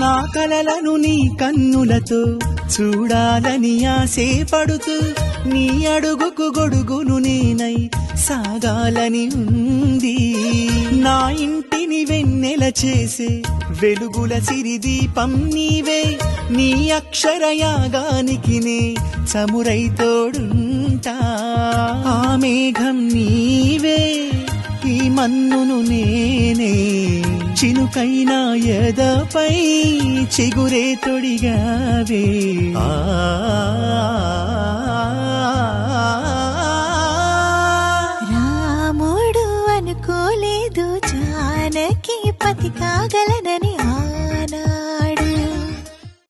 నా కలలను నీ కన్నులతో చూడాలని ఆశే పడుతూ నీ అడుగుకు గొడుగును నేనై సాగాలని ఉంది. నా ఇంటిని వెన్నెల చేసే వెలుగుల సిరిదీపం నీవే. నీ అక్షరయాగానికి నే చమురై తోడుంటా. ఆ మేఘం నీవే, ఈ మన్నును నేనే. చినుకైనా ఎదపై చిగురే తొడిగావే. రాముడు అనుకోలేదు జానకి పతి కాగల